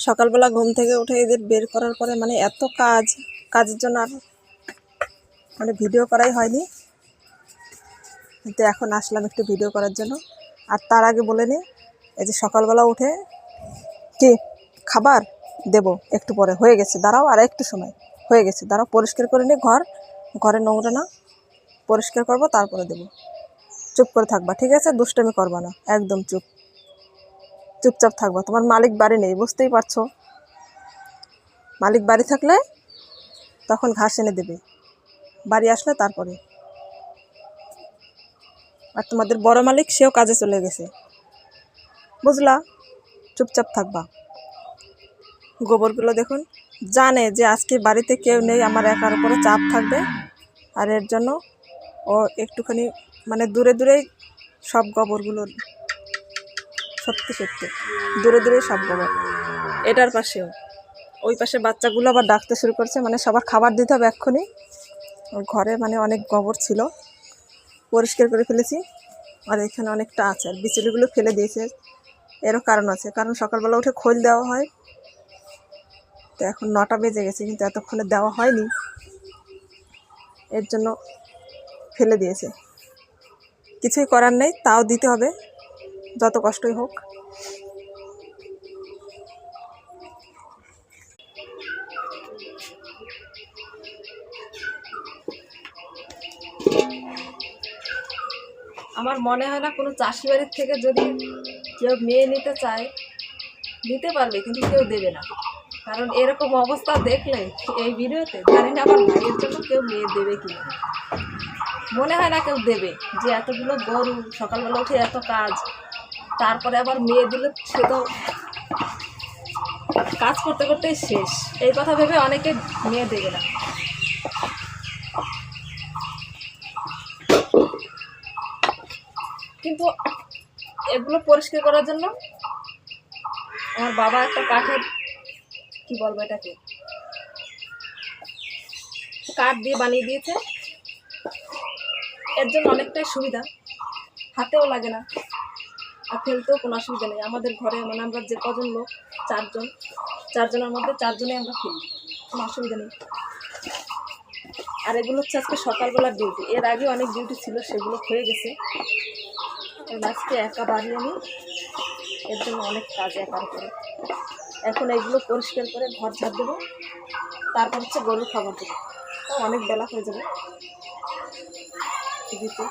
সকালবেলা ঘুম থেকে উঠে এদের বের করার পরে মানে এত কাজের জন্য আর মানে ভিডিও করাই হয়নি, কিন্তু এখন আসলাম একটু ভিডিও করার জন্য। আর তার আগে বলে নিই, এই যে সকালবেলা উঠে কি খাবার দেব একটু পরে, হয়ে গেছে, দাঁড়াও আর একটু সময়, হয়ে গেছে, দাঁড়াও পরিষ্কার করে নিই, ঘরে নোংরা না, পরিষ্কার করবো তারপরে দেবো। চুপ করে থাকবা, ঠিক আছে? দুষ্টামি করবা না, একদম চুপচাপ থাকবা। তোমার মালিক বাড়ি নেই, বুঝতেই পারছো। মালিক বাড়ি থাকলে তখন ঘাস এনে দেবে, বাড়ি আসলে তারপরে। আর তোমাদের বড় মালিক সেও কাজে চলে গেছে, বুঝলা? চুপচাপ থাকবা। গোবরগুলো দেখুন, জানে যে আজকে বাড়িতে কেউ নেই, আমার একার উপরে চাপ থাকবে, আর এর জন্য ও একটুখানি মানে দূরেই সব গোবরগুলো, সত্যি দূরেই সব গোবর। এটার পাশেও, ওই পাশে বাচ্চাগুলো আবার ডাকতে শুরু করছে, মানে সবার খাবার দিতে হবে এক্ষুনি। ওর ঘরে মানে অনেক গোবর ছিল, পরিষ্কার করে ফেলেছি, আর এখানে অনেকটা আছে, আর বিচুলিগুলো ফেলে দিয়েছে। এরও কারণ আছে, কারণ সকালবেলা উঠে খোল দেওয়া হয়, তো এখন 9টা বেজে গেছে কিন্তু এতক্ষণে দেওয়া হয়নি, এর জন্য ফেলে দিয়েছে। কিছুই করার নেই, তাও দিতে হবে, যত কষ্টই হোক। আমার মনে হয় না কোনো চাষি বাড়ির থেকে যদি কেউ মেয়ে নিতে চায়, নিতে পারবে, কিন্তু কেউ দেবে না। কারণ এরকম অবস্থা দেখলে এই ভিডিওতে, জানি না আমার ভাইয়ের জন্য কেউ মেয়ে দেবে কি না, মনে হয় না কেউ দেবে। যে এতগুলো গরু, সকালবেলা উঠে এত কাজ, তারপরে আবার মেয়ে দিলে সে তো কাজ করতে করতেই শেষ। এই কথা ভেবে অনেকে মেয়ে দেবে না। কিন্তু এগুলো পরিষ্কার করার জন্য আমার বাবা একটা কাঠের, কি বলবো এটাকে, কাঠ দিয়ে বানিয়ে দিয়েছে। এর জন্য অনেকটাই সুবিধা, হাতেও লাগে না, আর ফেলতেও কোনো অসুবিধা নেই। আমাদের ঘরে মানে আমরা যে কজন লোক, চারজনের মধ্যে 4জনেই আমরা ফেলি, কোনো অসুবিধা নেই। আর এগুলো হচ্ছে আজকে সকালবেলার ডিউটি, এর আগে অনেক ডিউটি ছিল, সেগুলো হয়ে গেছে। আজকে একা বাড়ি আমি, এর জন্য অনেক কাজ একার করে। এখন এইগুলো পরিষ্কার করে ঘর ঝাড় দেবো, তারপর হচ্ছে গরুর খাবার দেবো, অনেক বেলা হয়ে যাবে দিতে।